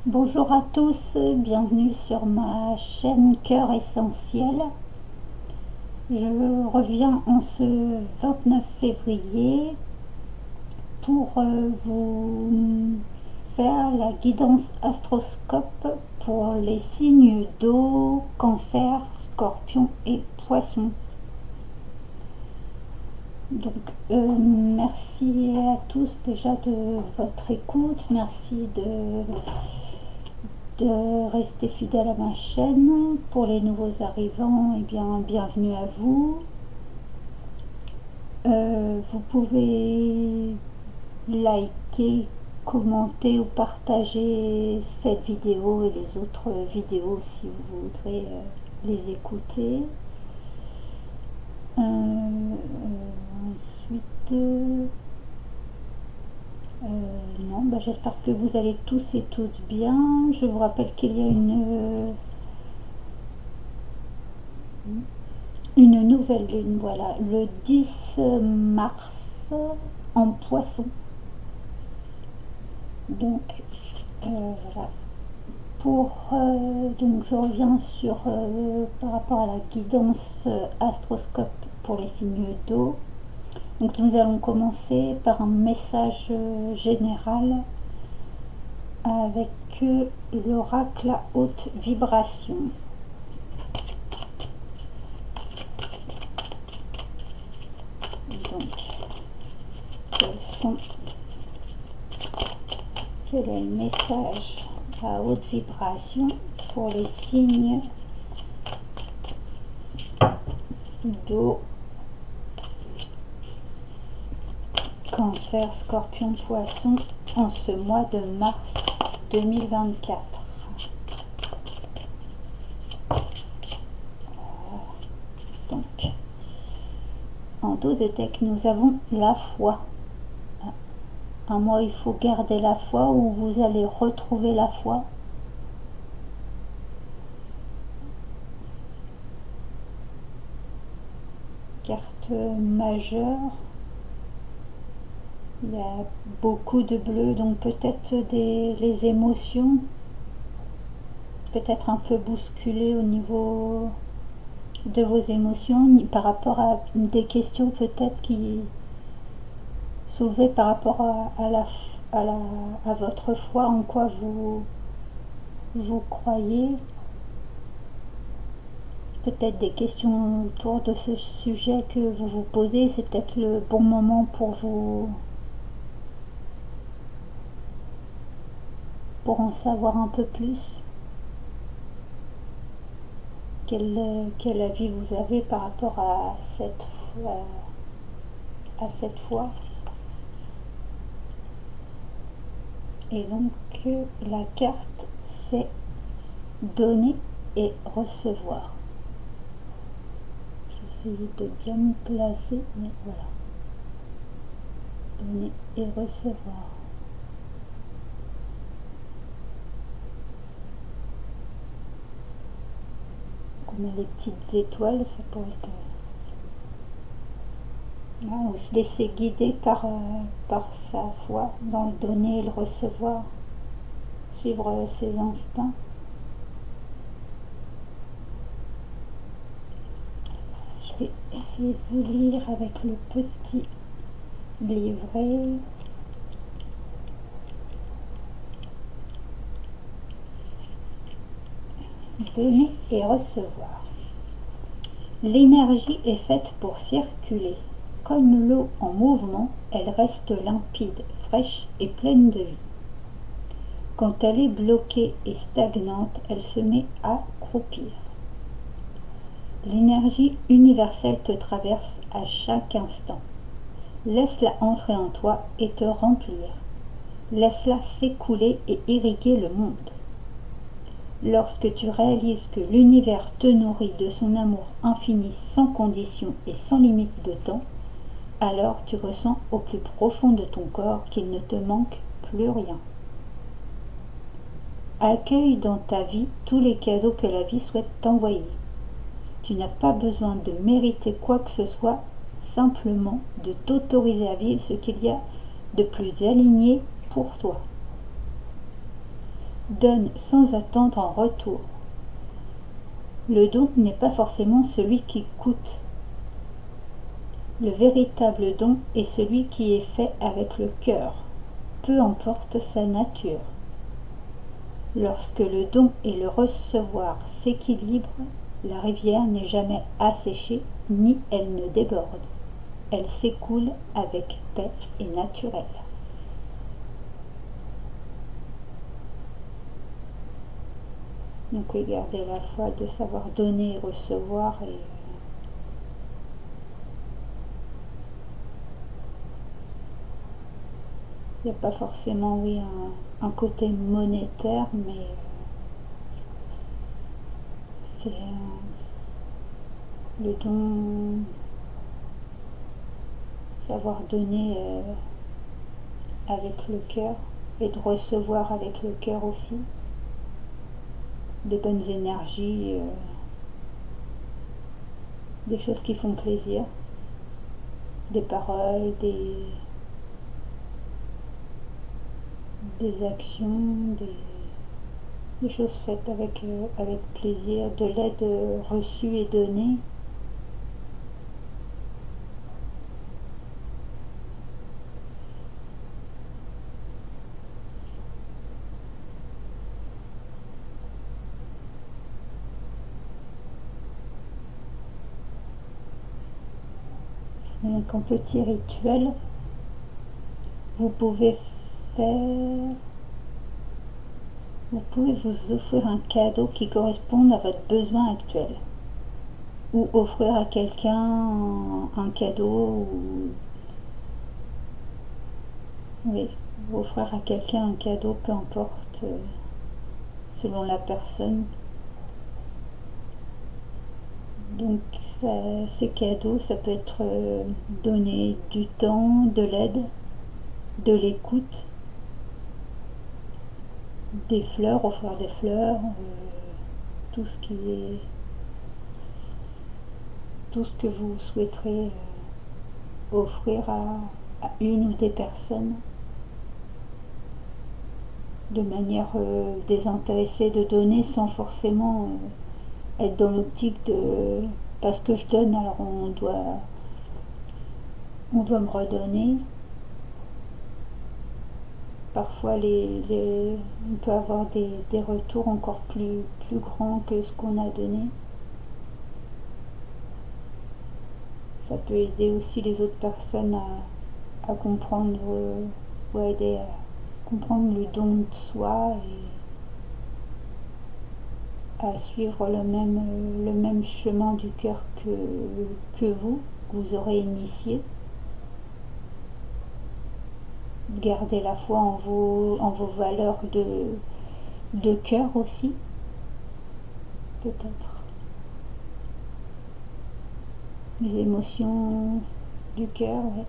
Bonjour à tous, bienvenue sur ma chaîne Cœur Essentiel. Je reviens en ce 29 février pour vous faire la guidance astroscope pour les signes d'eau, cancer, scorpion et poisson. Donc merci à tous déjà de votre écoute, merci de rester fidèle à ma chaîne. Pour les nouveaux arrivants, eh bien bienvenue à vous. Vous pouvez liker, commenter ou partager cette vidéo et les autres vidéos si vous voudrez les écouter. Ensuite, non, j'espère que vous allez tous et toutes bien. Je vous rappelle qu'il y a une nouvelle lune, voilà, le 10 mars en poisson. Donc, voilà. Donc je reviens sur par rapport à la guidance astroscope pour les signes d'eau. Donc nous allons commencer par un message général avec l'oracle à haute vibration. Donc, quel est le message à haute vibration pour les signes d'eau, cancer, scorpion, poisson en ce mois de mars 2024. Donc, en dos de deck, nous avons la foi. Un mois, il faut garder la foi ou vous allez retrouver la foi. Carte majeure. Il y a beaucoup de bleu, donc peut-être les émotions, peut-être un peu bousculées au niveau de vos émotions par rapport à des questions peut-être qui soulevées par rapport à votre foi, en quoi vous croyez. Peut-être des questions autour de ce sujet que vous vous posez. C'est peut-être le bon moment pour en savoir un peu plus. Quel avis vous avez par rapport à cette foi. Et donc la carte, c'est donner et recevoir. J'essaie de bien me placer, mais voilà. Donner et recevoir. On a les petites étoiles, ça pourrait être... Ou se laisser guider par sa foi dans le donner et le recevoir. Suivre ses instincts. Je vais essayer de vous lire avec le petit livret. Donner et recevoir. L'énergie est faite pour circuler. Comme l'eau en mouvement, elle reste limpide, fraîche et pleine de vie. Quand elle est bloquée et stagnante, elle se met à croupir. L'énergie universelle te traverse à chaque instant. Laisse-la entrer en toi et te remplir. Laisse-la s'écouler et irriguer le monde. Lorsque tu réalises que l'univers te nourrit de son amour infini sans condition et sans limite de temps, alors tu ressens au plus profond de ton corps qu'il ne te manque plus rien. Accueille dans ta vie tous les cadeaux que la vie souhaite t'envoyer. Tu n'as pas besoin de mériter quoi que ce soit, simplement de t'autoriser à vivre ce qu'il y a de plus aligné pour toi. donne sans attendre en retour. Le don n'est pas forcément celui qui coûte. Le véritable don est celui qui est fait avec le cœur, peu importe sa nature. Lorsque le don et le recevoir s'équilibrent, la rivière n'est jamais asséchée ni elle ne déborde. Elle s'écoule avec paix et naturel. Donc oui, garder la foi de savoir donner et recevoir et il n'y a pas forcément, oui, un côté monétaire, mais c'est le don, savoir donner avec le cœur et de recevoir avec le cœur aussi, des bonnes énergies, des choses qui font plaisir, des paroles, des actions, des choses faites avec plaisir, de l'aide reçue et donnée. Donc en petit rituel, vous pouvez faire, vous pouvez vous offrir un cadeau qui corresponde à votre besoin actuel, ou offrir à quelqu'un un cadeau, ou oui, offrir à quelqu'un un cadeau, peu importe, selon la personne. Donc ces cadeaux, ça peut être donner du temps, de l'aide, de l'écoute, des fleurs, offrir des fleurs, tout ce qui est, tout ce que vous souhaiterez offrir à une ou des personnes de manière désintéressée, de donner sans forcément être dans l'optique de parce que je donne alors on doit me redonner. Parfois on peut avoir des retours encore plus grands que ce qu'on a donné. Ça peut aider aussi les autres personnes à comprendre ou à aider à comprendre le don de soi et à suivre le même chemin du cœur que vous aurez initié. Garder la foi en vos valeurs de cœur aussi, peut-être. Les émotions du cœur, ouais.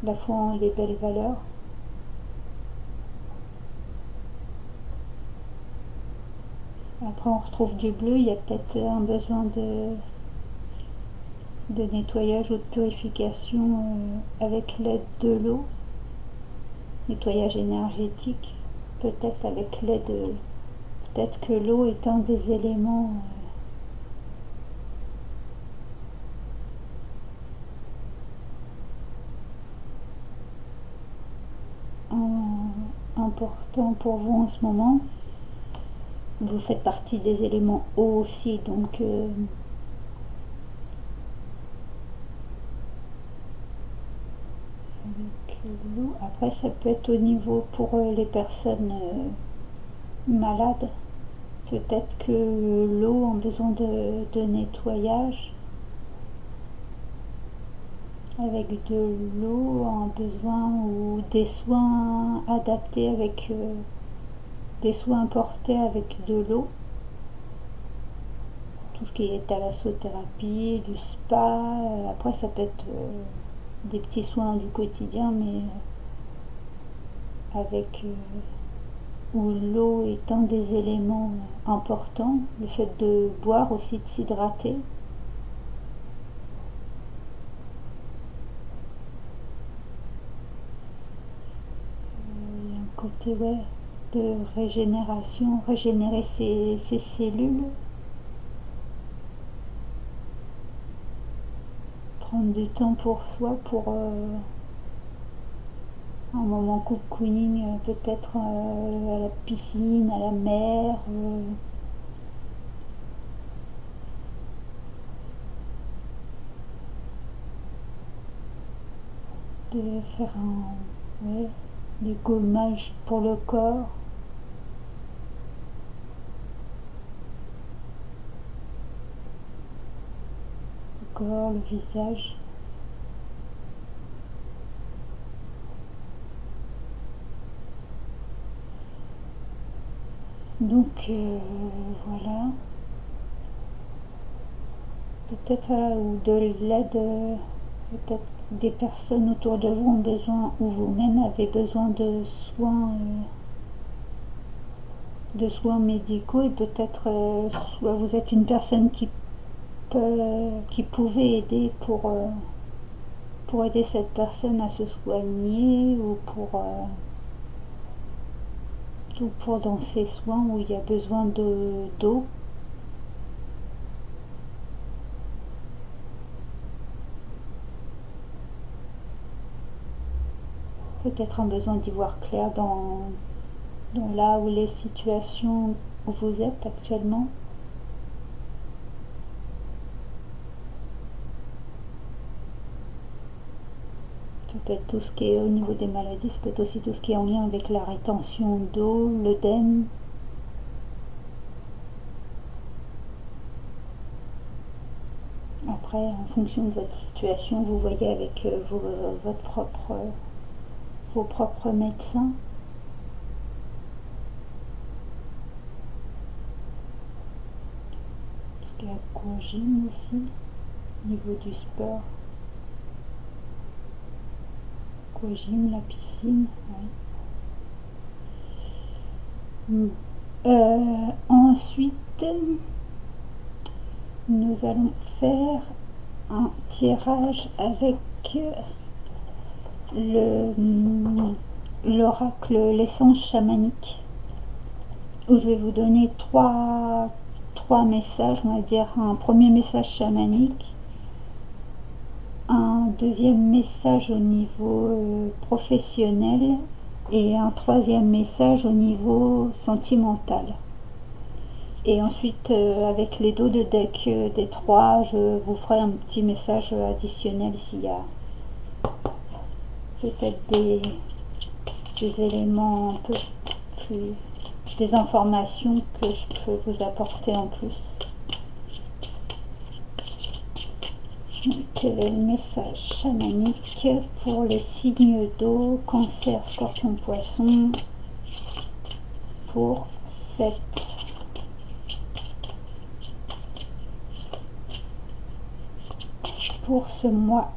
La foi en les belles valeurs. Après on retrouve du bleu, il y a peut-être un besoin de nettoyage ou de purification avec l'aide de l'eau, nettoyage énergétique, peut-être avec l'aide, peut-être que l'eau est un des éléments importants pour vous en ce moment. Vous faites partie des éléments eau aussi, donc avec l'eau. Après ça peut être au niveau pour les personnes malades. Peut-être que l'eau a besoin de nettoyage. Avec de l'eau a besoin ou des soins adaptés avec des soins apportés avec de l'eau. Tout ce qui est thalassothérapie, du spa. Après ça peut être des petits soins du quotidien, mais avec où l'eau est un des éléments importants, le fait de boire aussi, de s'hydrater. côté, ouais, de régénération, régénérer ses cellules, prendre du temps pour soi, pour un moment cocooning, peut-être à la piscine, à la mer, de faire ouais, des gommages pour le corps. Le corps, le visage. Donc voilà, peut-être ou de l'aide, peut-être des personnes autour de vous ont besoin, ou vous-même avez besoin de soins médicaux, et peut-être soit vous êtes une personne qui pouvait aider pour aider cette personne à se soigner, ou pour dans ces soins où il y a besoin d'eau. Peut-être un besoin d'y voir clair dans là où les situations où vous êtes actuellement. Ça peut être tout ce qui est au niveau des maladies, ça peut être aussi tout ce qui est en lien avec la rétention d'eau, l'œdème. Après, en fonction de votre situation, vous voyez avec vos propres médecins. Parce qu'il y a aquagym aussi, au niveau du sport. Aquagym, la piscine, ouais. Ensuite, nous allons faire un tirage avec l'oracle, l'essence chamanique, où je vais vous donner trois messages, on va dire un premier message chamanique, un deuxième message au niveau professionnel, et un troisième message au niveau sentimental. Et ensuite, avec les dos de deck des trois, je vous ferai un petit message additionnel s'il y a peut-être des éléments un peu plus, des informations que je peux vous apporter en plus. Donc, quel est le message chamanique pour les signes d'eau, Cancer, Scorpion, Poisson, pour ce mois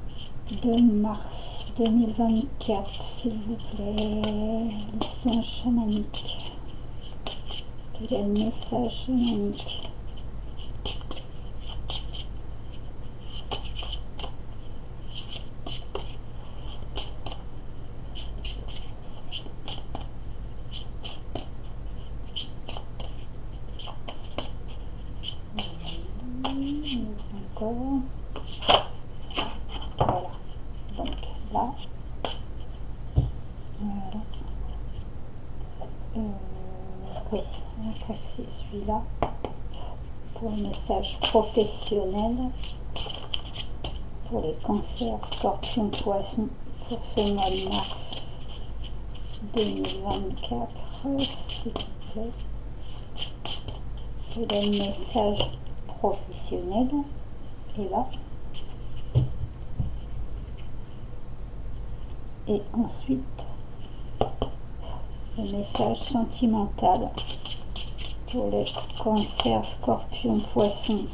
de mars 2024, s'il vous plaît, le son chamanique. Quel est le message chamanique? Encore. Voilà. Donc là, voilà. Oui, après c'est celui-là pour le message professionnel pour les cancers, scorpions, poissons pour ce mois de mars 2024, s'il vous plaît. Et le message professionnel est là. Et ensuite, le message sentimental pour les cancers, scorpions, poissons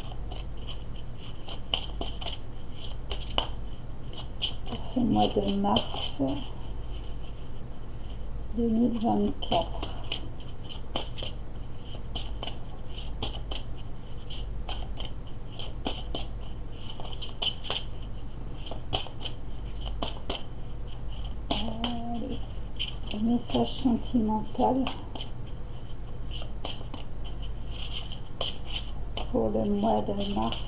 pour ce mois de mars 2024. Message sentimental pour le mois de mars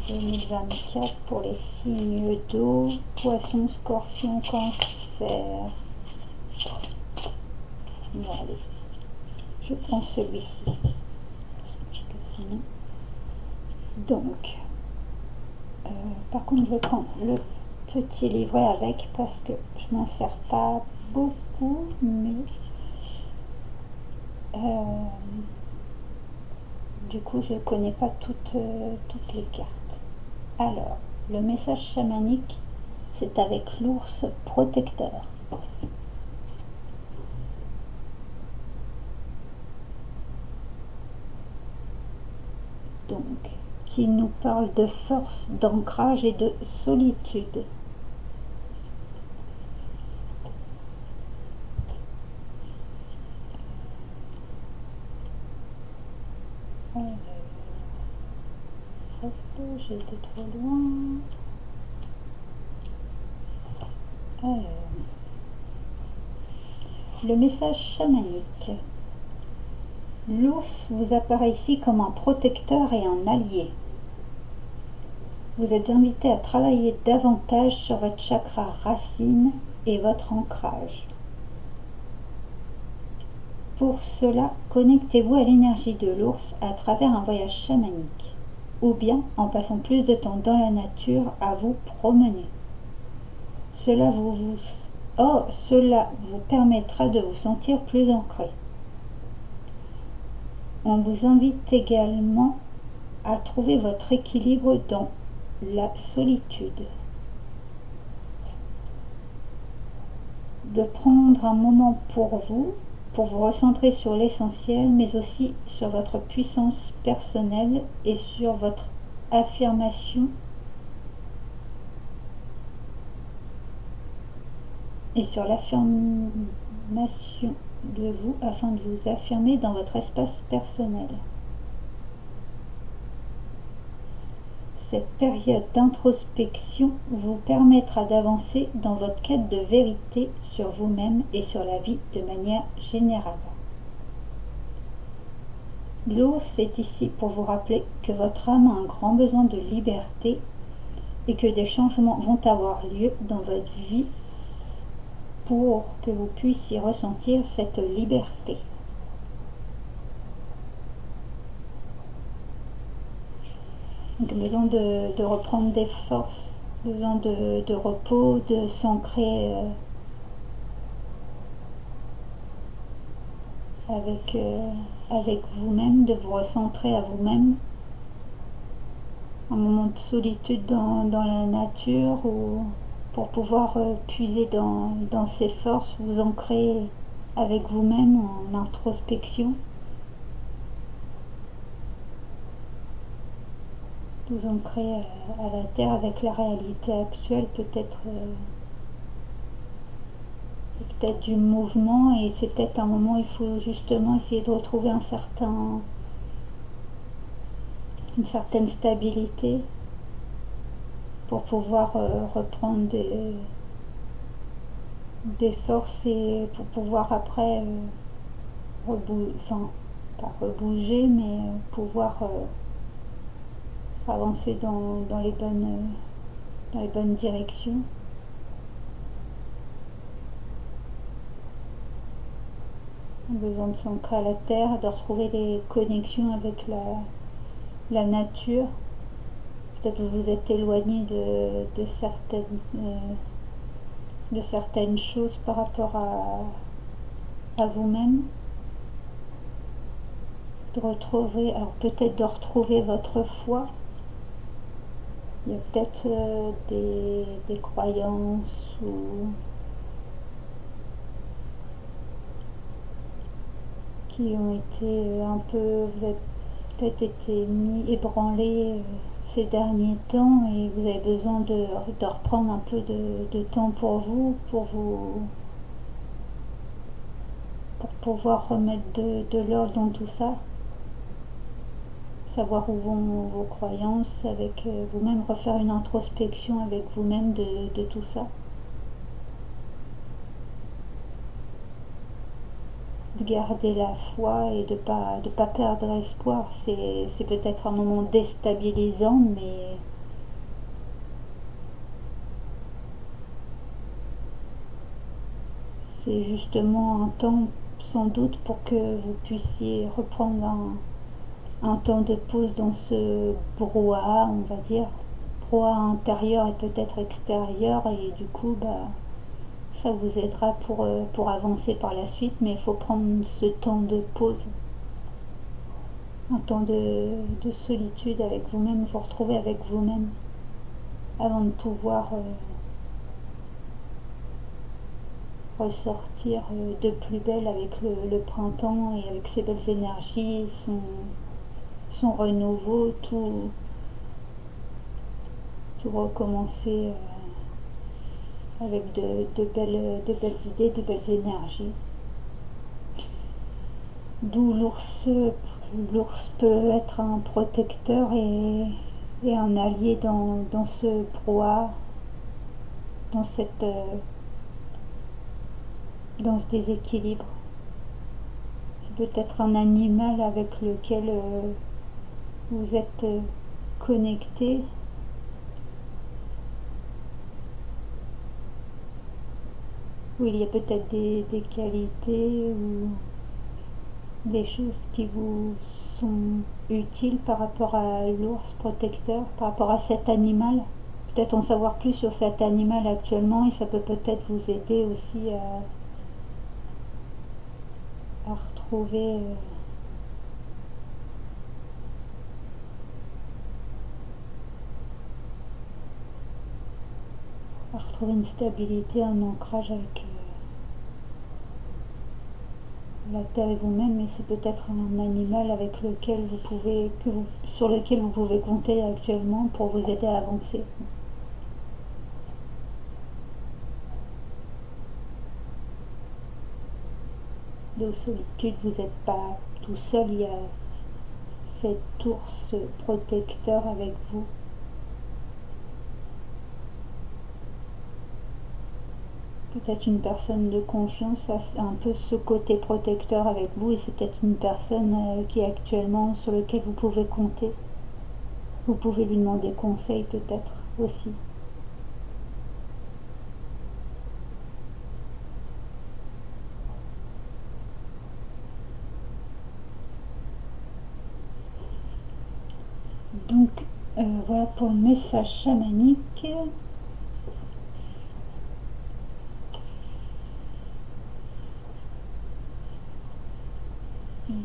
2024 pour les signes d'eau, poisson, scorpion, cancer. Bon, allez, je prends celui-ci parce que sinon. Donc, par contre, je vais prendre le petit livret avec parce que je m'en sers pas beaucoup, mais du coup, je ne connais pas toutes les cartes. Alors, le message chamanique, c'est avec l'ours protecteur. Donc, qui nous parle de force, d'ancrage et de solitude. Alors, j'ai été trop loin. Alors, le message chamanique. L'ours vous apparaît ici comme un protecteur et un allié. Vous êtes invité à travailler davantage sur votre chakra racine et votre ancrage. Pour cela, connectez-vous à l'énergie de l'ours à travers un voyage chamanique, ou bien en passant plus de temps dans la nature à vous promener. Cela vous permettra de vous sentir plus ancré. On vous invite également à trouver votre équilibre dans la solitude. De prendre un moment pour vous recentrer sur l'essentiel, mais aussi sur votre puissance personnelle et sur votre affirmation et sur l'affirmation de vous afin de vous affirmer dans votre espace personnel. Cette période d'introspection vous permettra d'avancer dans votre quête de vérité sur vous-même et sur la vie de manière générale. L'ours est ici pour vous rappeler que votre âme a un grand besoin de liberté et que des changements vont avoir lieu dans votre vie pour que vous puissiez ressentir cette liberté. Donc, besoin de reprendre des forces, besoin de repos, de s'ancrer avec vous-même, de vous recentrer à vous-même. Un moment de solitude dans la nature ou pour pouvoir puiser dans ces forces, vous ancrer avec vous-même en introspection. Vous ancrer à la terre avec la réalité actuelle, peut-être du mouvement, et c'est peut-être un moment où il faut justement essayer de retrouver une certaine stabilité pour pouvoir reprendre des forces et pour pouvoir après pas rebouger, mais pouvoir avancer dans les bonnes directions. On a besoin de s'ancrer à la terre, de retrouver des connexions avec la nature. Peut-être que vous vous êtes éloigné de certaines choses par rapport à vous-même. Peut-être de retrouver votre foi. Il y a peut-être des croyances qui ont été un peu, vous avez peut-être été ébranlés ces derniers temps et vous avez besoin de reprendre un peu de temps pour vous, pour pouvoir remettre de l'ordre dans tout ça, savoir où vont vos croyances, avec vous-même, refaire une introspection avec vous-même de tout ça. de garder la foi et de pas perdre espoir. C'est peut-être un moment déstabilisant, mais c'est justement un temps sans doute pour que vous puissiez reprendre un temps de pause dans ce brouhaha, on va dire, brouhaha intérieur et peut-être extérieur, et du coup, bah, ça vous aidera pour avancer par la suite, mais il faut prendre ce temps de pause, un temps de solitude avec vous-même, vous retrouver avec vous-même, avant de pouvoir ressortir de plus belle avec le printemps et avec ses belles énergies, son renouveau, tout recommencer avec de belles idées, de belles énergies. D'où l'ours peut être un protecteur et un allié dans ce brouhaha, dans, dans ce déséquilibre. C'est peut-être un animal avec lequel vous êtes connecté. Où il y a peut-être des qualités ou des choses qui vous sont utiles par rapport à l'ours protecteur, par rapport à cet animal. Peut-être en savoir plus sur cet animal actuellement et ça peut peut-être vous aider aussi à retrouver une stabilité, un ancrage avec la terre et vous-même, mais c'est peut-être un animal avec lequel sur lequel vous pouvez compter actuellement pour vous aider à avancer. De solitude, vous n'êtes pas tout seul, il y a cet ours protecteur avec vous. Peut-être une personne de confiance a un peu ce côté protecteur avec vous et c'est peut-être une personne qui est actuellement sur laquelle vous pouvez compter. Vous pouvez lui demander conseil peut-être aussi. Donc voilà pour le message chamanique.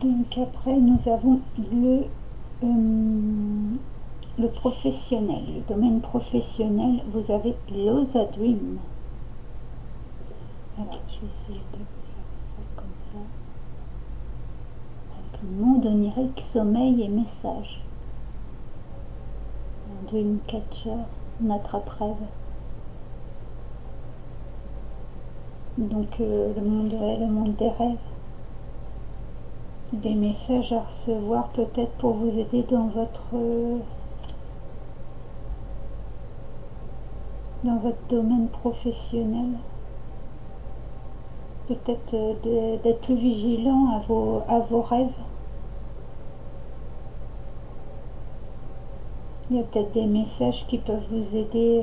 Donc après nous avons le professionnel, le domaine professionnel. Vous avez l'Osa Dream. Alors je vais essayer de faire ça comme ça. Avec le monde onirique, sommeil et message. Un dream catcher, un attrape-rêve. Donc le monde des rêves. Des messages à recevoir peut-être pour vous aider dans votre domaine professionnel. Peut-être d'être plus vigilant à vos rêves. Il y a peut-être des messages qui peuvent vous aider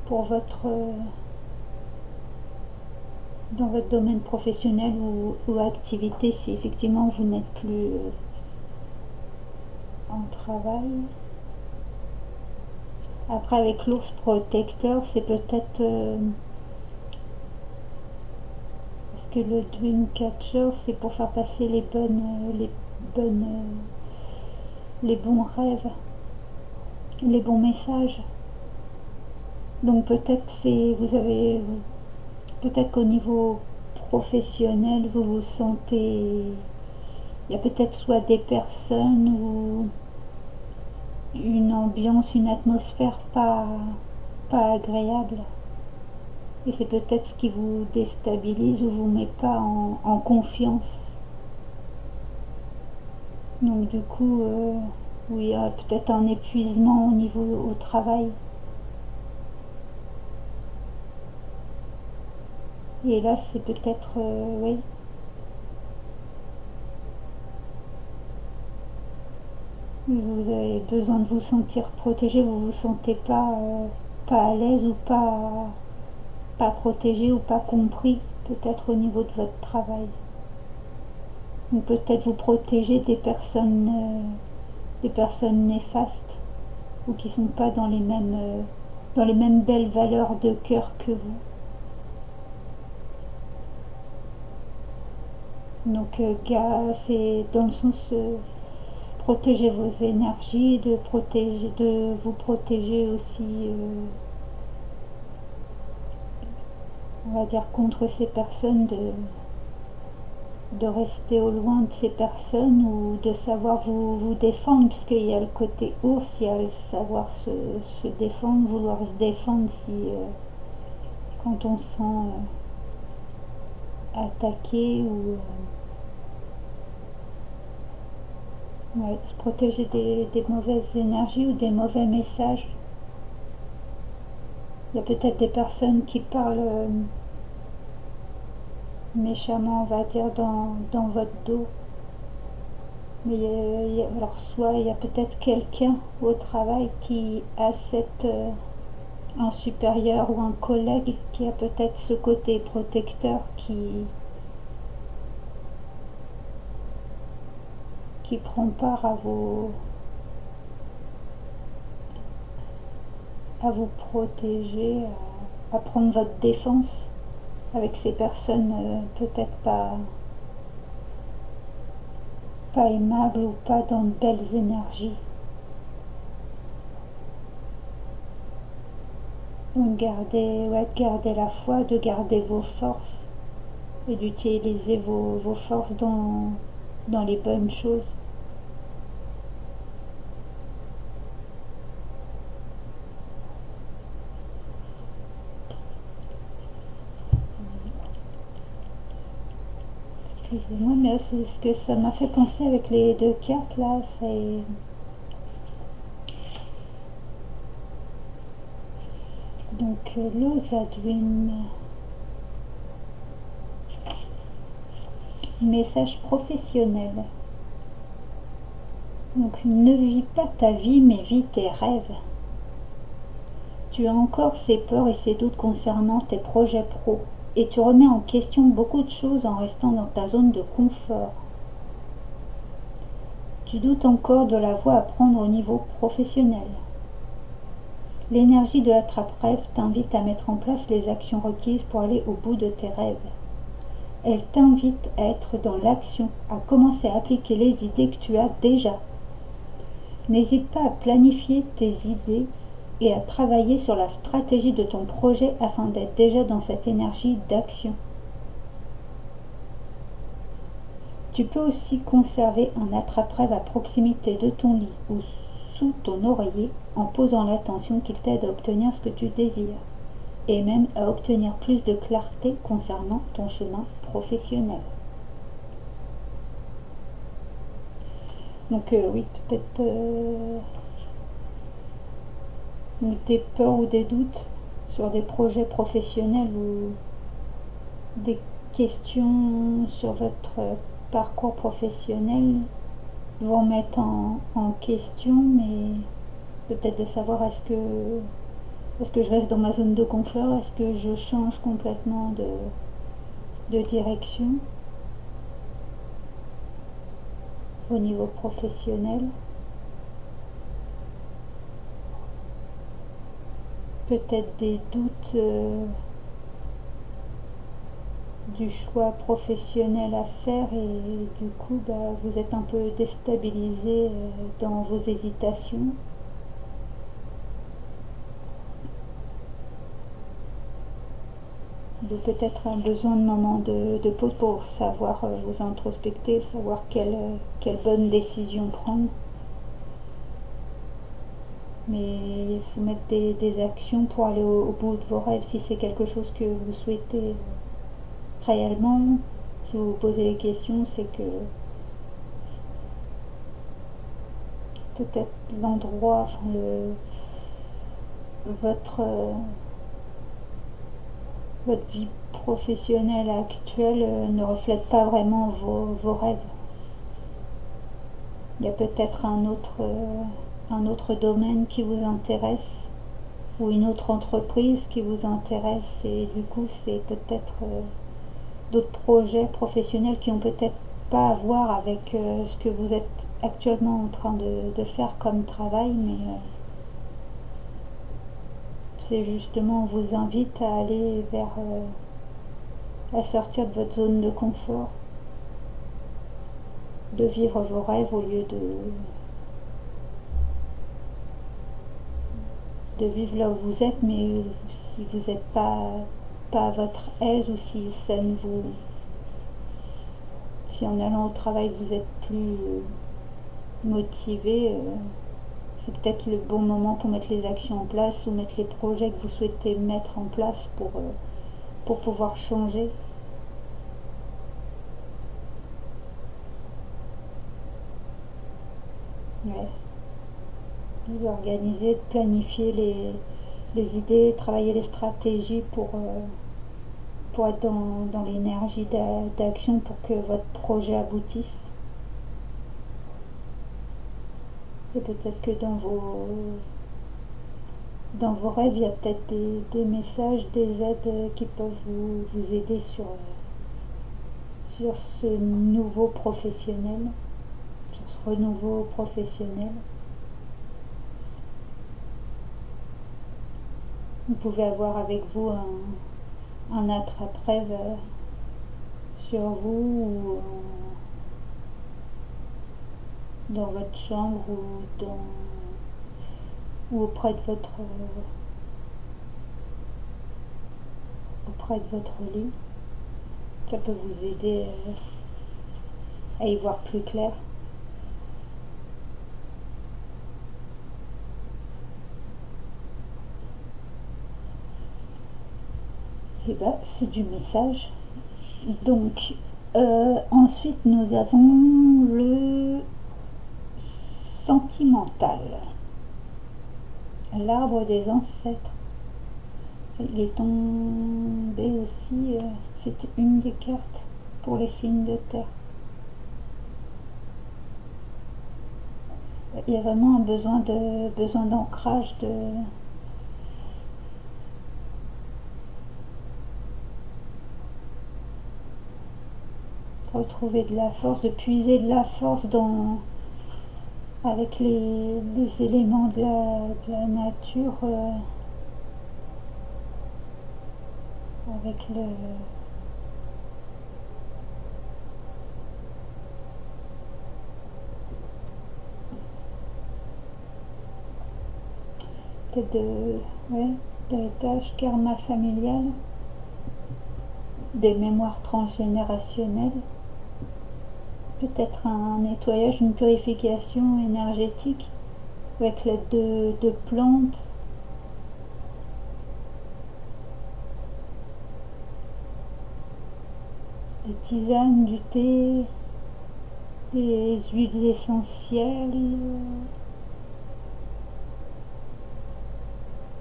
pour dans votre domaine professionnel ou activité si effectivement vous n'êtes plus en travail. Après avec l'ours protecteur, c'est peut-être parce que le dream catcher c'est pour faire passer les bons rêves, les bons messages. Donc peut-être peut-être qu'au niveau professionnel vous vous sentez, il y a peut-être soit des personnes ou une ambiance, une atmosphère pas agréable. Et c'est peut-être ce qui vous déstabilise ou vous met pas en confiance. Donc du coup, oui, il y a peut-être un épuisement au travail. Et là, c'est peut-être, oui, Vous avez besoin de vous sentir protégé, vous vous sentez pas à l'aise ou pas protégé ou pas compris, peut-être au niveau de votre travail. Ou peut-être vous protéger des personnes néfastes ou qui sont pas dans les mêmes belles valeurs de cœur que vous. Donc c'est dans le sens protéger vos énergies, de vous protéger aussi, on va dire, contre ces personnes, de rester au loin de ces personnes ou de savoir vous défendre, puisqu'il y a le côté ours, il y a le savoir se défendre, vouloir se défendre si quand on se sent attaqué ou ouais, se protéger des mauvaises énergies ou des mauvais messages. Il y a peut-être des personnes qui parlent méchamment, on va dire, dans votre dos. Mais alors soit il y a peut-être quelqu'un au travail qui a un supérieur ou un collègue qui a peut-être ce côté protecteur qui prend part à vous protéger, à prendre votre défense avec ces personnes peut-être pas aimables ou pas dans de belles énergies. Donc garder la foi, de garder vos forces et d'utiliser vos forces dans les bonnes choses. Excusez-moi, mais c'est ce que ça m'a fait penser avec les deux cartes là. C'est donc l'Ozadwin, message professionnel. Donc ne vis pas ta vie, mais vis tes rêves. Tu as encore ces peurs et ces doutes concernant tes projets pro, et tu remets en question beaucoup de choses en restant dans ta zone de confort. Tu doutes encore de la voie à prendre au niveau professionnel. L'énergie de l'attrape-rêve t'invite à mettre en place les actions requises pour aller au bout de tes rêves. Elle t'invite à être dans l'action, à commencer à appliquer les idées que tu as déjà. N'hésite pas à planifier tes idées et à travailler sur la stratégie de ton projet afin d'être déjà dans cette énergie d'action. Tu peux aussi conserver un attrape-rêve à proximité de ton lit ou sous ton oreiller en posant l'attention qu'il t'aide à obtenir ce que tu désires et même à obtenir plus de clarté concernant ton chemin professionnel. Donc oui, peut-être des peurs ou des doutes sur des projets professionnels ou des questions sur votre parcours professionnel vous remettre en question, mais peut-être de savoir est-ce que je reste dans ma zone de confort, est-ce que je change complètement de direction au niveau professionnel. Peut-être des doutes du choix professionnel à faire et du coup vous êtes un peu déstabilisé dans vos hésitations. Donc peut-être un besoin de moment de pause pour savoir vous introspecter, savoir quelle bonne décision prendre. Mais il faut mettre des actions pour aller au bout de vos rêves si c'est quelque chose que vous souhaitez réellement. Si vous vous posez les questions, c'est que peut-être l'endroit, enfin votre vie professionnelle actuelle ne reflète pas vraiment vos rêves. Il y a peut-être un autre domaine qui vous intéresse ou une autre entreprise qui vous intéresse et du coup c'est peut-être d'autres projets professionnels qui ont peut-être pas à voir avec ce que vous êtes actuellement en train de faire comme travail, mais c'est justement, on vous invite à aller vers, à sortir de votre zone de confort, de vivre vos rêves au lieu de vivre là où vous êtes, mais si vous n'êtes pas à votre aise ou si ça ne vous, si en allant au travail vous êtes plus motivé, c'est peut-être le bon moment pour mettre les actions en place ou mettre les projets que vous souhaitez mettre en place pour pouvoir changer. Ouais. Vous organiser, de planifier les idées, travailler les stratégies pour être dans l'énergie d'action pour que votre projet aboutisse. Et peut-être que dans vos rêves, il y a peut-être des messages, des aides qui peuvent vous aider sur ce nouveau professionnel, sur ce renouveau professionnel. Vous pouvez avoir avec vous un attrape-rêve sur vous ou dans votre chambre ou auprès de votre lit. Ça peut vous aider à y voir plus clair. Et ben, c'est du message. Donc, ensuite, nous avons le sentimental, l'arbre des ancêtres. Il est tombé aussi, c'est une des cartes pour les signes de terre. Il y a vraiment un besoin d'ancrage, de retrouver de la force, de puiser de la force avec les éléments de la nature, avec peut-être ouais, d'héritage, karma familial, des mémoires transgénérationnelles, peut-être un nettoyage, une purification énergétique avec l'aide de plantes, des tisanes, du thé, des huiles essentielles,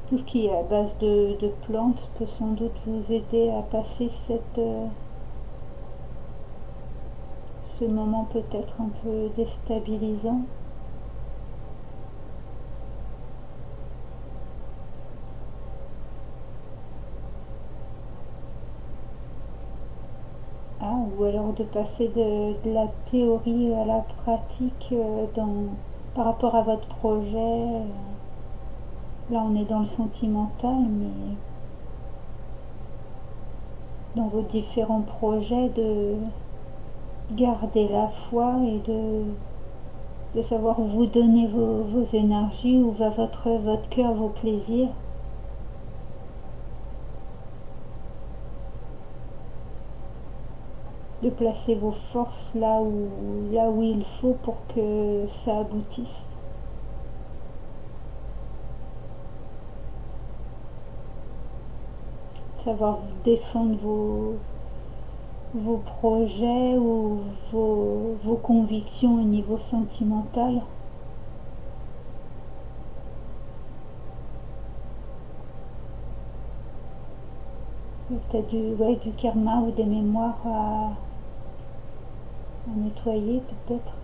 tout ce qui est à base de plantes peut sans doute vous aider à passer ce moment peut-être un peu déstabilisant. Ah, ou alors de passer de la théorie à la pratique par rapport à votre projet. Là, on est dans le sentimental, mais dans vos différents projets, de garder la foi et de savoir où vous donner vos énergies, où va votre cœur, vos plaisirs. De placer vos forces là où il faut pour que ça aboutisse. Savoir défendre vos projets ou vos convictions au niveau sentimental. Peut-être du karma ou des mémoires à nettoyer peut-être.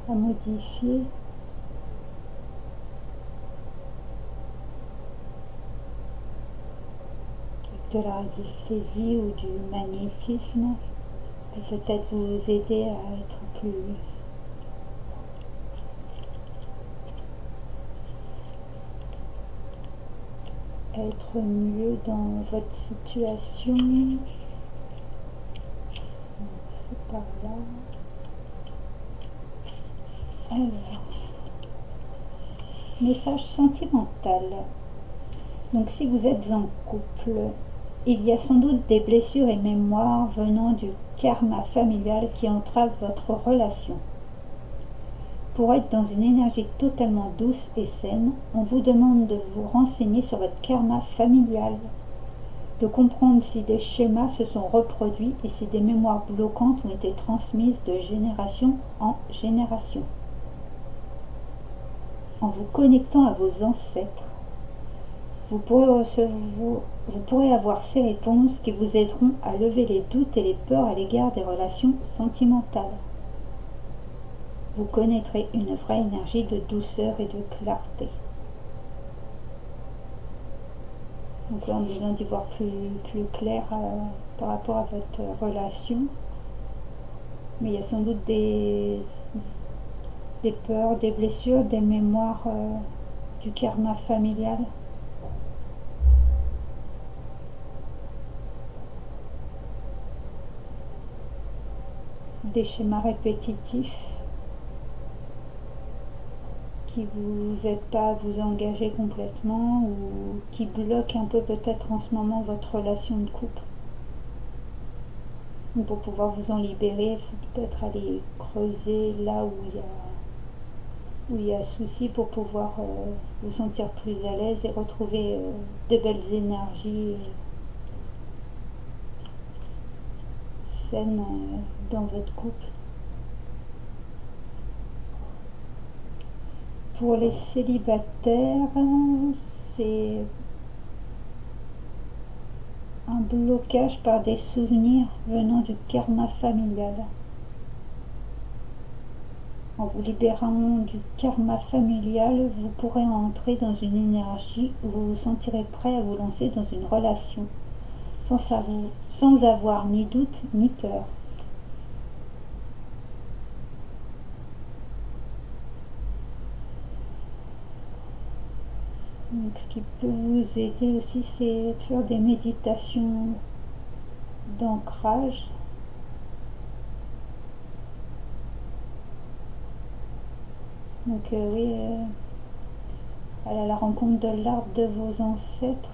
à modifier. De la radiesthésie ou du magnétisme peut peut-être vous aider à être mieux dans votre situation. C'est par là. Alors, message sentimental. Donc si vous êtes en couple, il y a sans doute des blessures et mémoires venant du karma familial qui entravent votre relation. Pour être dans une énergie totalement douce et saine, on vous demande de vous renseigner sur votre karma familial, de comprendre si des schémas se sont reproduits et si des mémoires bloquantes ont été transmises de génération en génération. En vous connectant à vos ancêtres, vous pourrez avoir ces réponses qui vous aideront à lever les doutes et les peurs à l'égard des relations sentimentales. Vous connaîtrez une vraie énergie de douceur et de clarté. Donc là, on a besoin d'y voir plus clair par rapport à votre relation. Mais il y a sans doute des peurs, des blessures, des mémoires du karma familial. Des schémas répétitifs qui vous aident pas à vous engager complètement ou qui bloquent un peu peut-être en ce moment votre relation de couple. Donc pour pouvoir vous en libérer, il faut peut-être aller creuser là où il y a souci pour pouvoir vous sentir plus à l'aise et retrouver de belles énergies saines dans votre couple. Pour les célibataires, c'est un blocage par des souvenirs venant du karma familial. En vous libérant du karma familial, vous pourrez entrer dans une énergie où vous vous sentirez prêt à vous lancer dans une relation, sans avoir ni doute ni peur. Donc, ce qui peut vous aider aussi, c'est de faire des méditations d'ancrage. Donc oui, aller à la rencontre de l'arbre de vos ancêtres.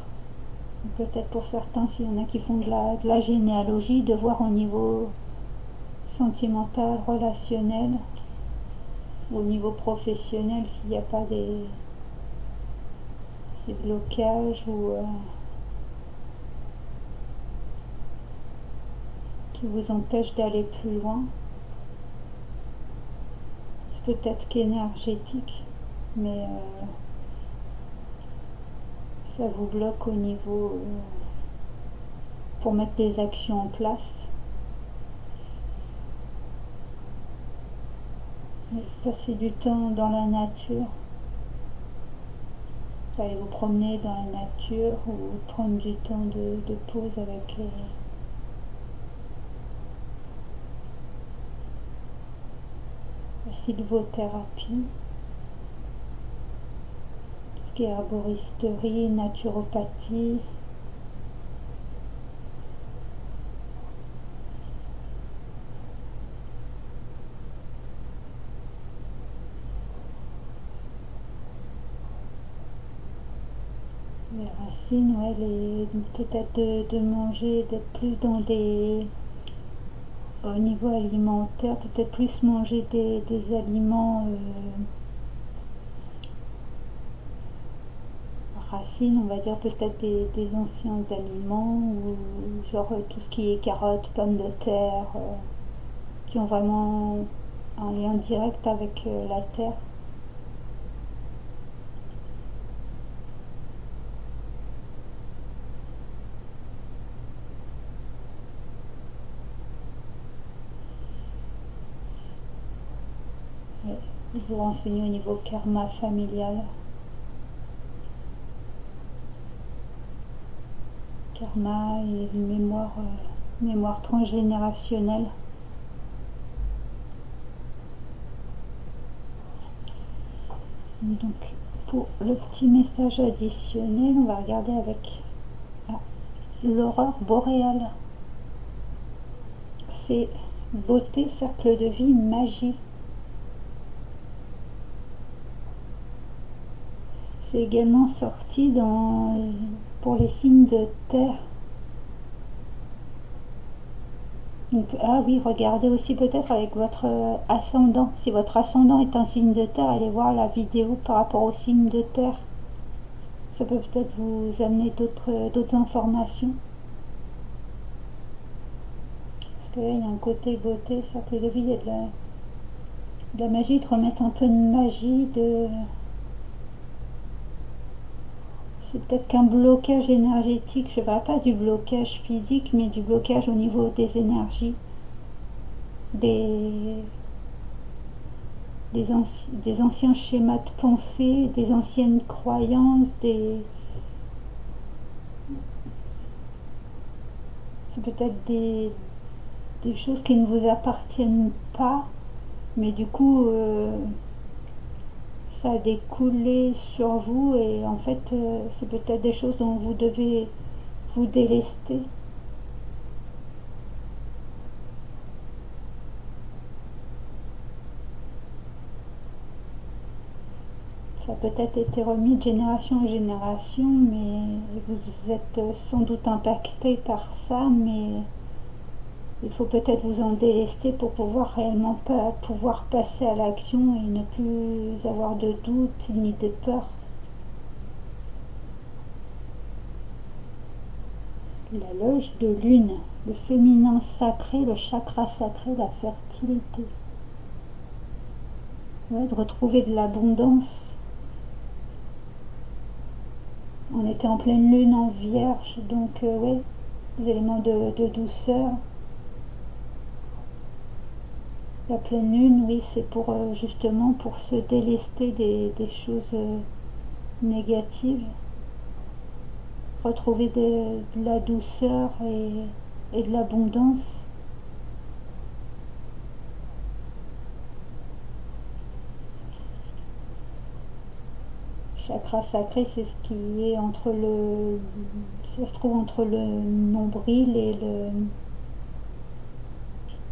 Peut-être pour certains, s'il y en a qui font de la généalogie, de voir au niveau sentimental, relationnel, au niveau professionnel, s'il n'y a pas des blocages ou qui vous empêchent d'aller plus loin. C'est peut-être qu'énergétique, mais ça vous bloque au niveau pour mettre des actions en place. Passer du temps dans la nature, aller vous promener dans la nature ou prendre du temps de pause avec la sylvothérapie, tout ce qui est herboristerie, naturopathie. Les racines, ouais, peut-être de manger, d'être plus dans au niveau alimentaire, peut-être plus manger des aliments racines, on va dire peut-être des anciens aliments, ou genre tout ce qui est carottes, pommes de terre, qui ont vraiment un lien direct avec la terre. vous renseigner au niveau karma familial. Karma et mémoire transgénérationnelle. Donc pour le petit message additionnel, on va regarder avec l'aurore boréale. C'est beauté, cercle de vie, magie. C'est également sorti pour les signes de terre. Donc, ah oui, regardez aussi peut-être avec votre ascendant. Si votre ascendant est un signe de terre, allez voir la vidéo par rapport au signe de terre. Ça peut peut-être vous amener d'autres informations. Parce que là, il y a un côté beauté, cercle de vie, il y a de la magie, de remettre un peu de magie, c'est peut-être qu'un blocage énergétique, je ne parle pas du blocage physique, mais du blocage au niveau des énergies, des anciens schémas de pensée, des anciennes croyances, c'est peut-être des choses qui ne vous appartiennent pas, mais du coup, ça a découlé sur vous et en fait, c'est peut-être des choses dont vous devez vous délester. Ça a peut-être été remis de génération en génération, mais vous êtes sans doute impacté par ça, mais il faut peut-être vous en délester pour pouvoir réellement pouvoir passer à l'action et ne plus avoir de doute ni de peur. La loge de lune, le féminin sacré, le chakra sacré, la fertilité. Ouais, de retrouver de l'abondance. On était en pleine lune en vierge, donc ouais, des éléments de douceur. La pleine lune, oui, c'est pour justement pour se délester des choses négatives, retrouver de la douceur et de l'abondance. Chakra sacré, c'est ce qui est ça se trouve entre le nombril et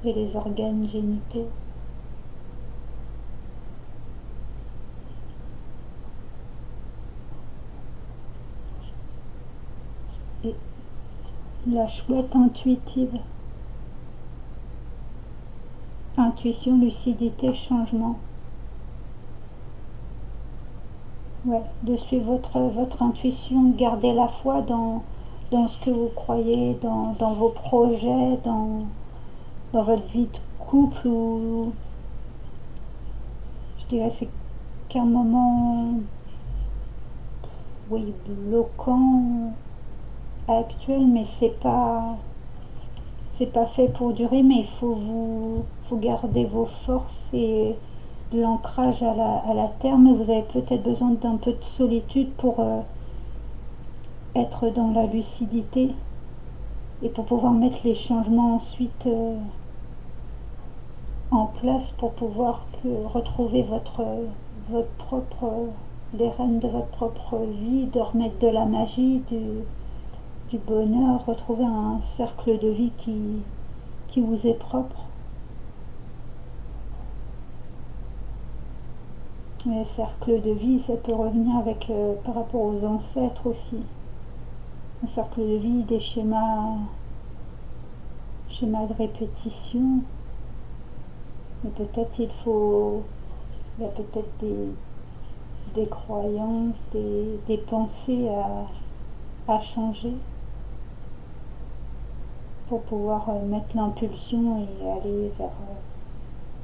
les organes génitaux. Et la chouette intuitive. Intuition, lucidité, changement. Ouais, de suivre votre intuition, garder la foi dans ce que vous croyez, dans vos projets, dans votre vie de couple, ou je dirais c'est qu'un moment, oui, bloquant actuel, mais c'est pas fait pour durer, mais il faut garder vos forces et de l'ancrage à la terre, mais vous avez peut-être besoin d'un peu de solitude pour être dans la lucidité et pour pouvoir mettre les changements ensuite en place pour pouvoir retrouver votre propre les rênes de votre propre vie, de remettre de la magie, du bonheur, retrouver un cercle de vie qui vous est propre. Mais cercle de vie, ça peut revenir avec par rapport aux ancêtres aussi. Un cercle de vie, des schémas de répétition. Mais peut-être il y a peut-être des croyances, des pensées à changer pour pouvoir mettre l'impulsion et aller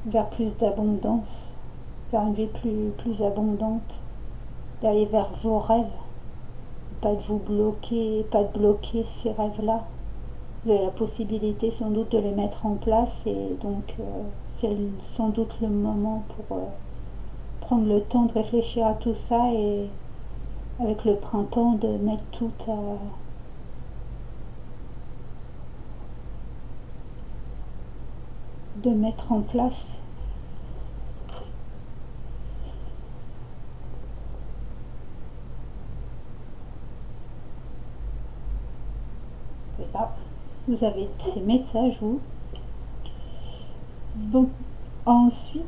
vers plus d'abondance, vers une vie plus abondante, d'aller vers vos rêves, pas de bloquer ces rêves-là. Vous avez la possibilité sans doute de les mettre en place et donc c'est sans doute le moment prendre le temps de réfléchir à tout ça et avec le printemps de mettre tout de mettre en place. Et là, vous avez ces messages, vous. Bon, ensuite,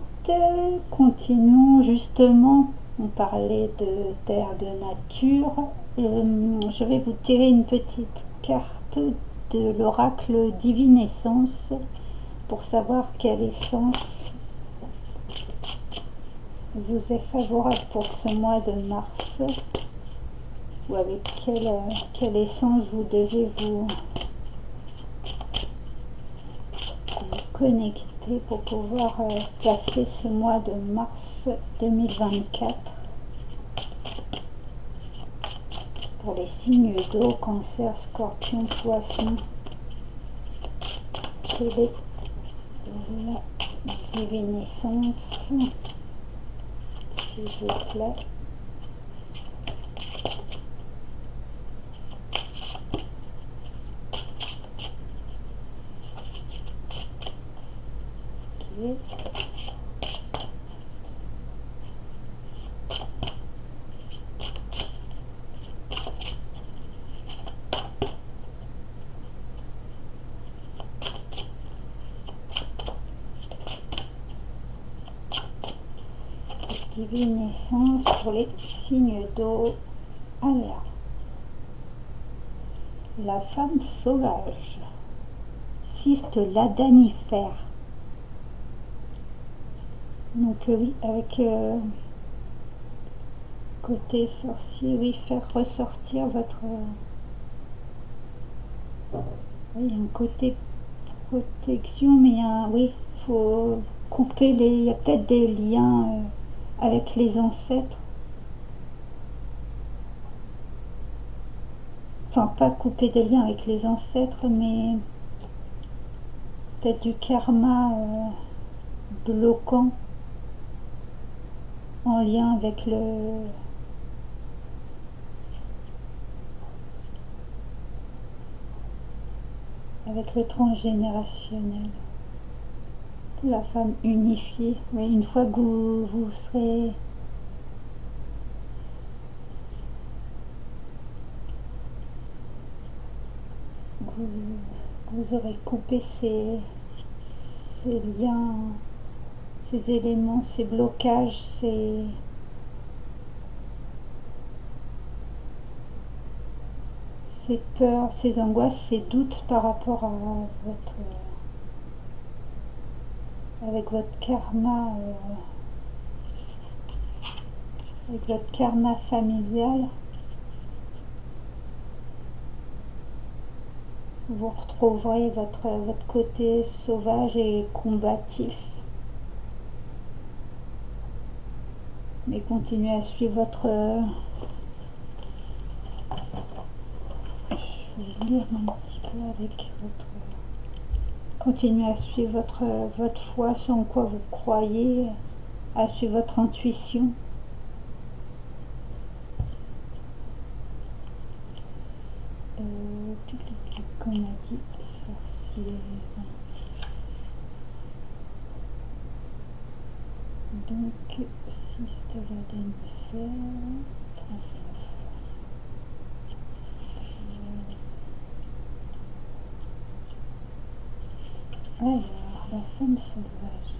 continuons justement. On parlait de terre, de nature. Je vais vous tirer une petite carte de l'oracle Divine Essence pour savoir quelle essence vous est favorable pour ce mois de mars, ou avec quelle essence vous devez vous connecter pour pouvoir passer ce mois de mars 2024 pour les signes d'eau, cancer, scorpion, poisson. Quelle est la divine essence, s'il vous plaît? Okay. Divine essence pour les signes d'eau. Alors, la femme sauvage, cyste ladanifère. Donc oui, avec côté sorcier, oui, faire ressortir votre... oui, un côté protection, mais oui, il faut couper les... il y a peut-être des liens avec les ancêtres. Enfin, pas couper des liens avec les ancêtres, mais peut-être du karma bloquant en lien avec le transgénérationnel. La femme unifiée. Oui, une fois que vous serez... vous aurez coupé ces liens, ces éléments, ces blocages, ces peurs, ces angoisses, ces doutes par rapport à avec votre karma, avec votre karma familial. Vous retrouverez votre côté sauvage et combatif. Mais continuez à suivre votre... je vais lire un petit peu avec votre... Continuez à suivre votre foi, ce en quoi vous croyez, à suivre votre intuition. Comme on a dit, sorcier. Donc, cyste ladanifère, 39. Alors, la femme sauvage.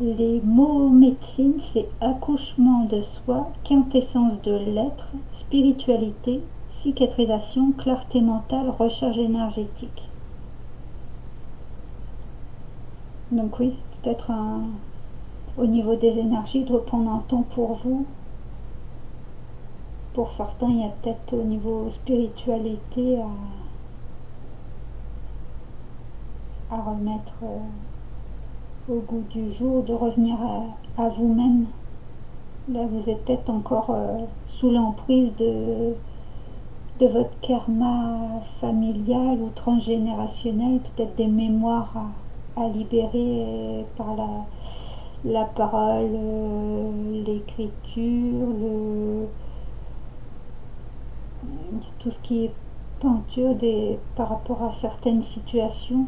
Les mots médecine, c'est accouchement de soi, quintessence de l'être, spiritualité, cicatrisation, clarté mentale, recharge énergétique. Donc oui, peut-être au niveau des énergies, de reprendre un temps pour vous. Pour certains, il y a peut-être au niveau spiritualité à remettre au goût du jour, de revenir à vous-même. Là, vous êtes peut-être encore sous l'emprise de votre karma familial ou transgénérationnel, peut-être des mémoires à libérer par la parole, l'écriture, tout ce qui est peinture par rapport à certaines situations.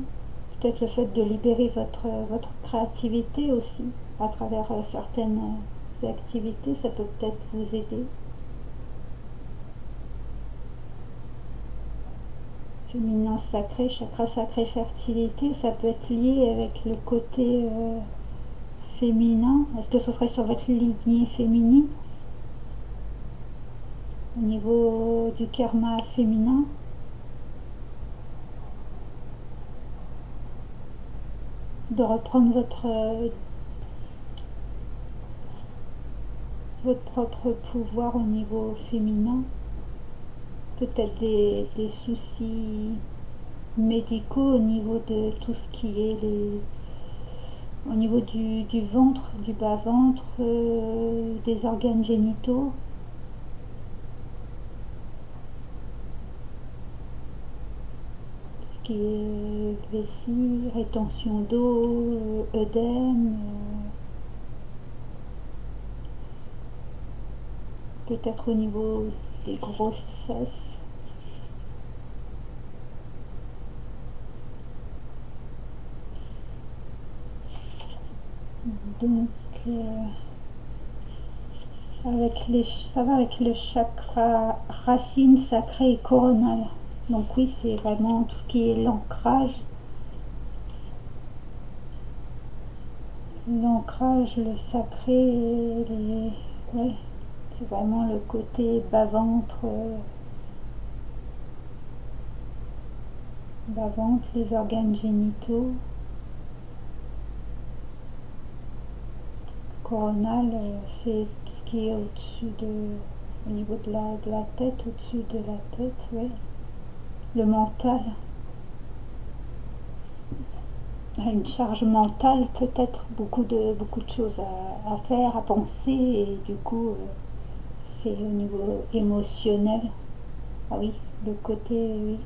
Peut-être le fait de libérer votre créativité aussi à travers certaines activités, ça peut peut-être vous aider. Féminin sacré, chakra sacré, fertilité, ça peut être lié avec le côté féminin. Est-ce que ce serait sur votre lignée féminine au niveau du karma féminin? De reprendre votre propre pouvoir au niveau féminin, peut-être des soucis médicaux au niveau de tout ce qui est au niveau du ventre, du bas-ventre, des organes génitaux. Tout ce qui est vessie, rétention d'eau, œdème, peut-être au niveau des grossesses. Donc, ça va avec le chakra racine sacré et coronal. Donc oui, c'est vraiment tout ce qui est l'ancrage. L'ancrage, le sacré, ouais, c'est vraiment le côté bas-ventre, les organes génitaux. Coronal, c'est tout ce qui est au niveau de la tête, au-dessus de la tête, ouais. Le mental, une charge mentale, peut-être beaucoup de choses à faire, à penser, et du coup, c'est au niveau émotionnel. Ah oui, le côté, oui.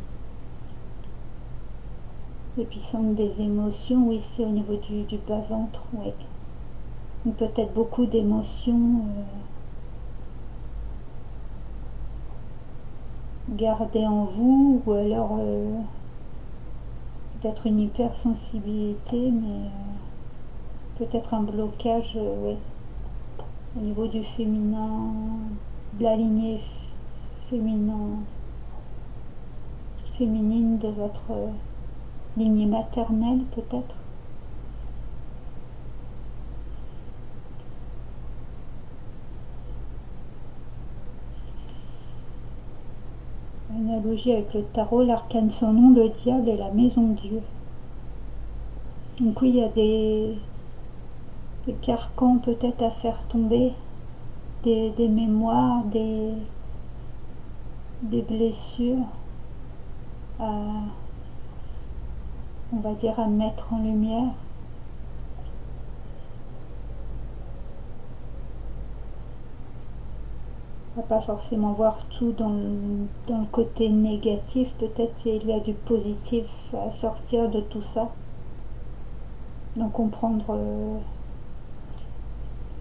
L'épicentre des émotions, oui, c'est au niveau du bas-ventre, oui. Peut-être beaucoup d'émotions gardées en vous, ou alors peut-être une hypersensibilité, mais peut-être un blocage, oui, au niveau du féminin, de la lignée féminine de votre lignée maternelle, peut-être. Analogie avec le tarot, l'arcane sans nom, le diable et la maison de Dieu. Donc oui, il y a des carcans peut-être à faire tomber, des mémoires, des blessures on va dire, à mettre en lumière. On va pas forcément voir tout dans le côté négatif, peut-être il y a du positif à sortir de tout ça. Donc comprendre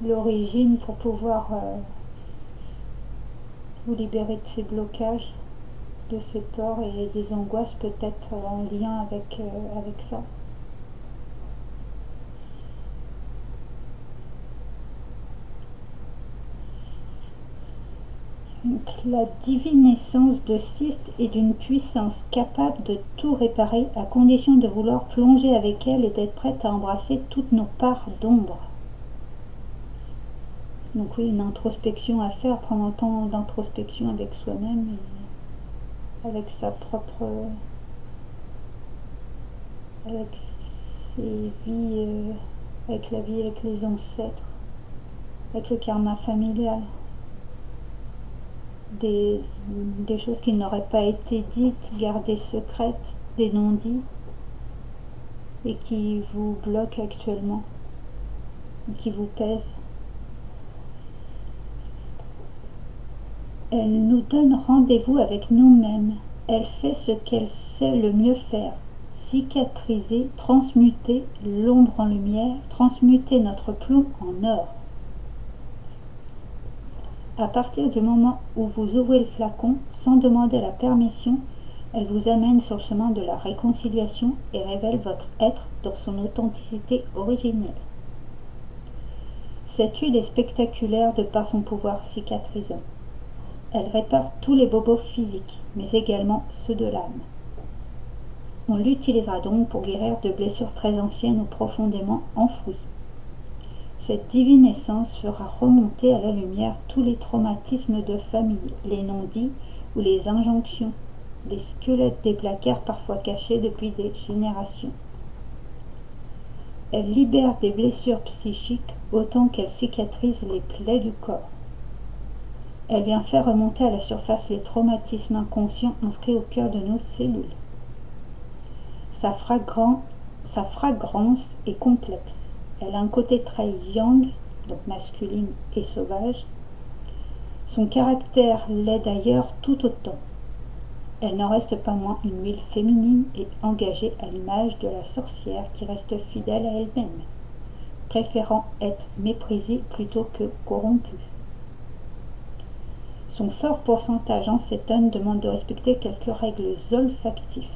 l'origine pour pouvoir vous libérer de ces blocages, de ces peurs et des angoisses, peut-être en lien avec ça. Donc, la divine essence de Sist est d'une puissance capable de tout réparer à condition de vouloir plonger avec elle et d'être prête à embrasser toutes nos parts d'ombre. Donc oui, une introspection à faire, prendre un temps d'introspection avec soi-même et avec sa propre... avec ses vies, avec la vie avec les ancêtres, avec le karma familial. Des choses qui n'auraient pas été dites, gardées secrètes, des non-dits, et qui vous bloquent actuellement, qui vous pèsent. Elle nous donne rendez-vous avec nous-mêmes. Elle fait ce qu'elle sait le mieux faire, cicatriser, transmuter l'ombre en lumière, transmuter notre plomb en or. À partir du moment où vous ouvrez le flacon, sans demander la permission, elle vous amène sur le chemin de la réconciliation et révèle votre être dans son authenticité originelle. Cette huile est spectaculaire de par son pouvoir cicatrisant. Elle répare tous les bobos physiques, mais également ceux de l'âme. On l'utilisera donc pour guérir de blessures très anciennes ou profondément enfouies. Cette divine essence fera remonter à la lumière tous les traumatismes de famille, les non-dits ou les injonctions, les squelettes des placards parfois cachés depuis des générations. Elle libère des blessures psychiques autant qu'elle cicatrise les plaies du corps. Elle vient faire remonter à la surface les traumatismes inconscients inscrits au cœur de nos cellules. Sa fragrance est complexe. Elle a un côté très yang, donc masculine et sauvage. Son caractère l'est d'ailleurs tout autant. Elle n'en reste pas moins une huile féminine et engagée à l'image de la sorcière qui reste fidèle à elle-même, préférant être méprisée plutôt que corrompue. Son fort pourcentage en cétone demande de respecter quelques règles olfactives.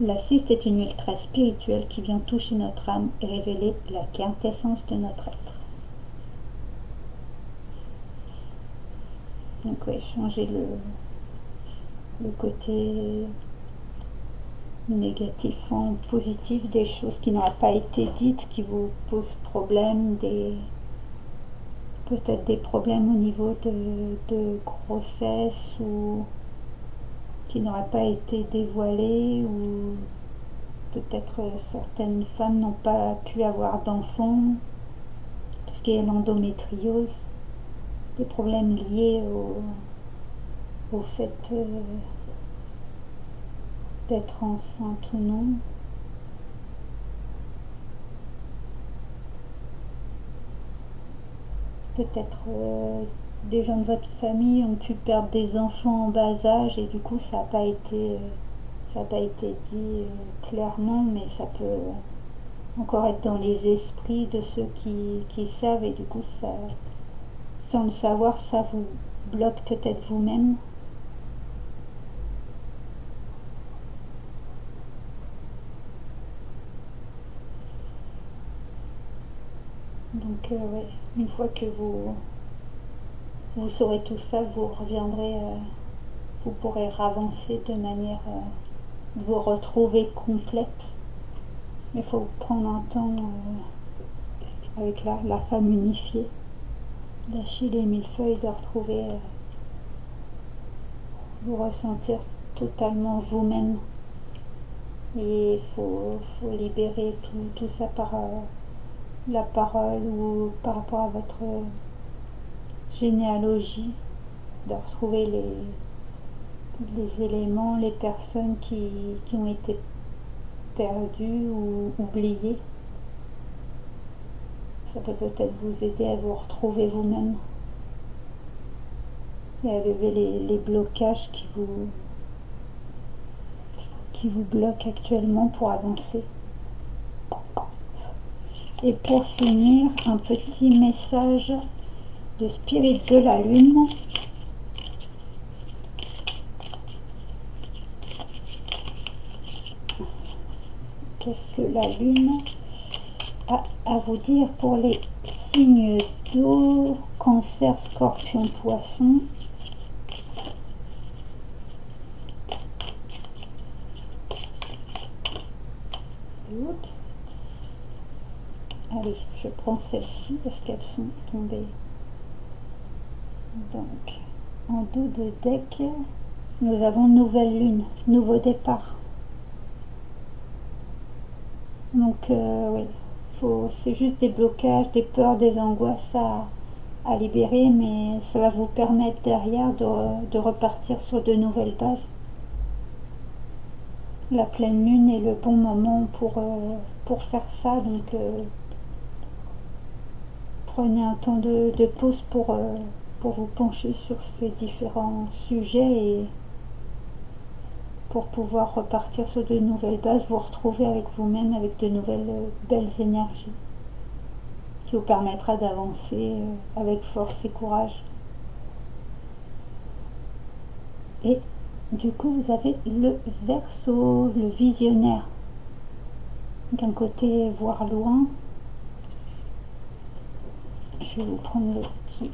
La cyste est une huile très spirituelle qui vient toucher notre âme et révéler la quintessence de notre être. Donc oui, changer le côté négatif en positif, des choses qui n'auraient pas été dites, qui vous posent problème, peut-être des problèmes au niveau de grossesse ou qui n'auraient pas été dévoilés, ou peut-être certaines femmes n'ont pas pu avoir d'enfants, tout ce qui est l'endométriose, des problèmes liés au fait d'être enceinte ou non. Peut-être des gens de votre famille ont pu perdre des enfants en bas âge et du coup ça n'a pas été dit clairement, mais ça peut encore être dans les esprits de ceux qui savent, et du coup ça, sans le savoir, ça vous bloque peut-être vous-même. Donc ouais, une fois que vous saurez tout ça, vous reviendrez, vous pourrez avancer de manière de vous retrouver complète. Mais il faut prendre un temps avec la femme unifiée, lâcher les millefeuilles, de retrouver, vous ressentir totalement vous-même. Et il faut libérer tout ça par la parole ou par rapport à votre généalogie, de retrouver les éléments, les personnes qui ont été perdues ou oubliées. Ça peut peut-être vous aider à vous retrouver vous-même et à lever les blocages qui vous bloquent actuellement pour avancer. Et pour finir, un petit message de Spirit de la Lune. Qu'est-ce que la Lune a à vous dire pour les signes d'eau, Cancer, Scorpion, Poisson? Oups. Allez, je prends celle-ci parce qu'elles sont tombées. Donc, en dos de deck, nous avons nouvelle lune, nouveau départ. Donc, oui, c'est juste des blocages, des peurs, des angoisses à libérer, mais ça va vous permettre derrière de repartir sur de nouvelles bases. La pleine lune est le bon moment pour faire ça, donc prenez un temps de pause pour vous pencher sur ces différents sujets et pour pouvoir repartir sur de nouvelles bases, vous retrouver avec vous-même, avec de nouvelles belles énergies qui vous permettra d'avancer avec force et courage. Et du coup, vous avez le Verseau, le visionnaire. D'un côté, voir loin. Je vais vous prendre le petit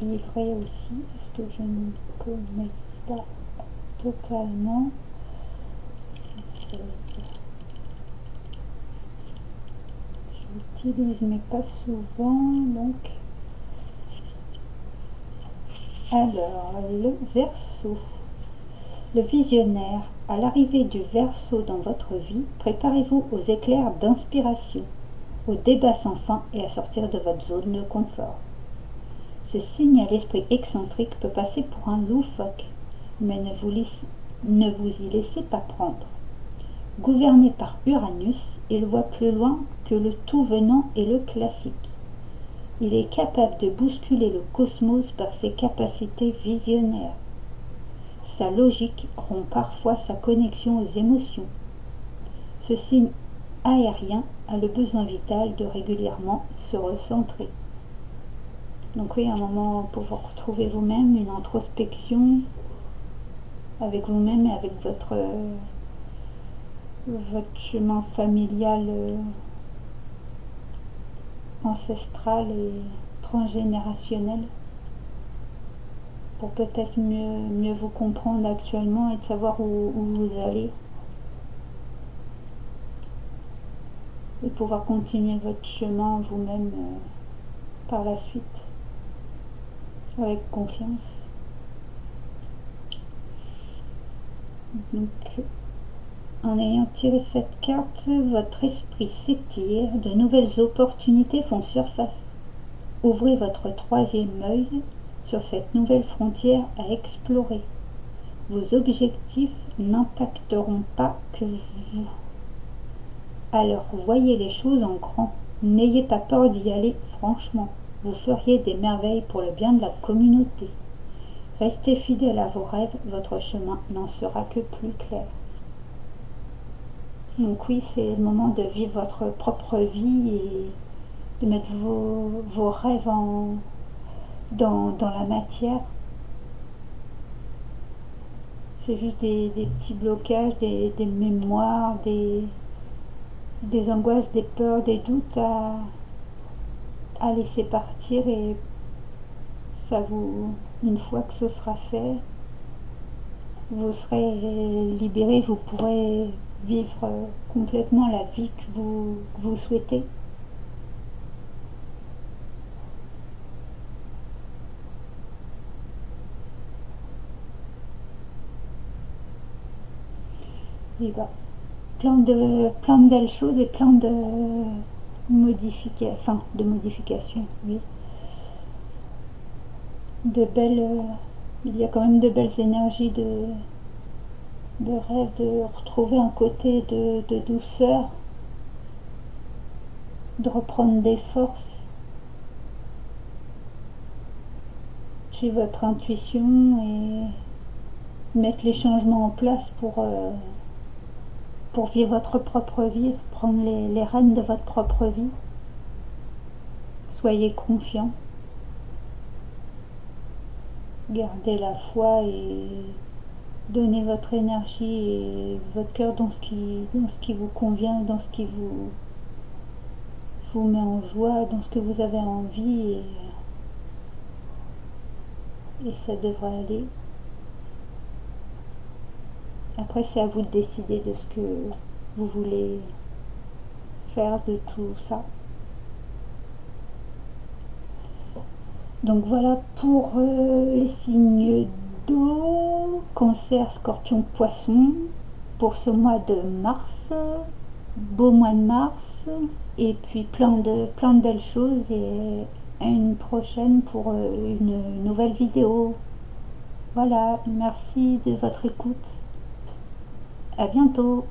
livret aussi, parce que je ne connais pas totalement. Je l'utilise, mais pas souvent, donc. Alors, le Verseau. Le visionnaire, à l'arrivée du Verseau dans votre vie, préparez-vous aux éclairs d'inspiration, aux débats sans fin et à sortir de votre zone de confort. Ce signe à l'esprit excentrique peut passer pour un loufoque, mais ne vous y laissez pas prendre. Gouverné par Uranus, il voit plus loin que le tout venant et le classique. Il est capable de bousculer le cosmos par ses capacités visionnaires. Sa logique rompt parfois sa connexion aux émotions. Ce signe aérien a le besoin vital de régulièrement se recentrer. Donc oui, un moment pour vous retrouver vous-même, une introspection avec vous-même et avec votre chemin familial ancestral et transgénérationnel, pour peut-être mieux vous comprendre actuellement et de savoir où vous allez, et pouvoir continuer votre chemin vous-même par la suite avec confiance. Donc, en ayant tiré cette carte, votre esprit s'étire, de nouvelles opportunités font surface. Ouvrez votre troisième œil sur cette nouvelle frontière à explorer. Vos objectifs n'impacteront pas que vous. Alors voyez les choses en grand. N'ayez pas peur d'y aller franchement. Vous feriez des merveilles pour le bien de la communauté. Restez fidèle à vos rêves, votre chemin n'en sera que plus clair. Donc oui, c'est le moment de vivre votre propre vie et de mettre vos rêves dans la matière. C'est juste des petits blocages, des mémoires, des angoisses, des peurs, des doutes à laisser partir, et ça vous, une fois que ce sera fait, vous serez libéré, vous pourrez vivre complètement la vie que vous souhaitez. Et bah, plein de belles choses et plein de modifications, oui. Il y a quand même de belles énergies de rêve, de retrouver un côté de douceur, de reprendre des forces chez votre intuition et mettre les changements en place pour vivre votre propre vie, prendre les rênes de votre propre vie. Soyez confiants, gardez la foi et donnez votre énergie et votre cœur dans ce qui vous convient, dans ce qui vous met en joie, dans ce que vous avez envie, et ça devrait aller. Après, c'est à vous de décider de ce que vous voulez faire de tout ça. Donc voilà pour les signes d'eau, Cancer, Scorpion, Poisson, pour ce mois de mars. Beau mois de mars, et puis plein de belles choses, et à une prochaine pour une nouvelle vidéo. Voilà, merci de votre écoute. À bientôt.